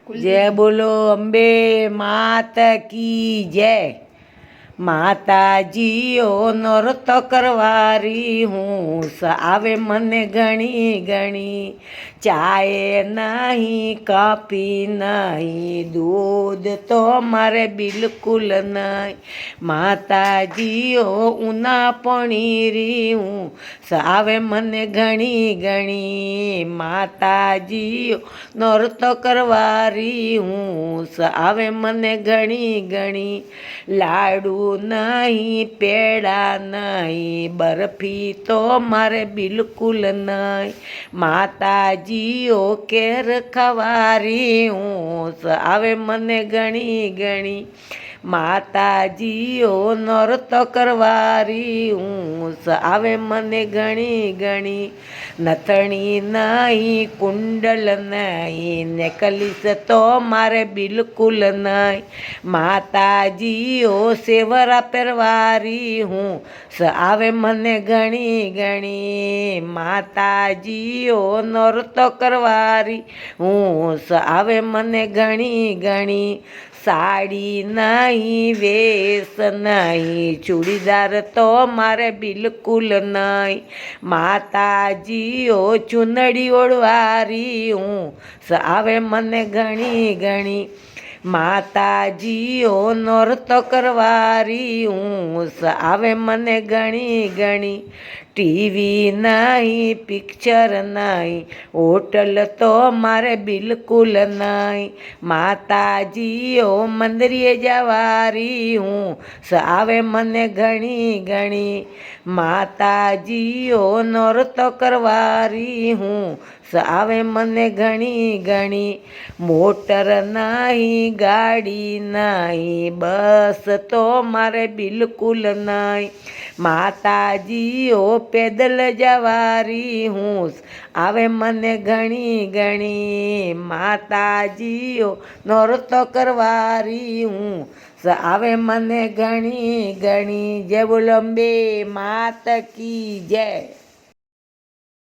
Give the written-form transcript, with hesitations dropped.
जय बोलो अम्बे मात की जय। माताजीओ नृत करवारी हूँ आवे मने घणी घणी। चाय नहीं काफी नहीं दूध तो मारे बिल्कुल नहीं। माताजीओ उना पणीरी हूँ आवे मने घणी घणी। माताजीओ नृत करवारी हूँ आवे मने घणी घणी। लाडू नहीं पेड़ा नहीं बर्फी तो मारे बिल्कुल नहीं। माताजीओ केर खवारी हूँ आवे मने घणी घणी। माताजीओ नृत करवारी हूँ आवे मने घणी घणी। नथणी नहीं कुंडल नहीं नेकलिस तो मारे बिल्कुल नहीं। माताजीओ सेवरा परवारी हूँ आवे मने घणी घणी। माताजीओ नृत करवारी हूँ आवे मने घणी घणी। साड़ी नहीं वेश नहीं चूड़ीदार तो मारे बिल्कुल नहीं। माताजीओ चुनड़ी ओढ़वारी हूँ आवे मने घणी घणी। माताजीओ नृत करवारी हूँ आवे मने घणी घणी। टीवी नहीं पिक्चर नहीं होटल तो मारे बिल्कुल नहीं। माताजीओ मंदिरे जवारी हूँ आवे मने घणी घणी। माताजीओ नृत करवारी हूँ आवे मने घणी घणी। मोटर नहीं गाड़ी नहीं बस तो मारे बिल्कुल नहीं। माताजीओ पैदल जवारी हूँ आवे मने घणी घणी। माताजीओ नृत करवारी हूँ आवे मने घणी घणी। जय बोलो अम्बे मात की जय।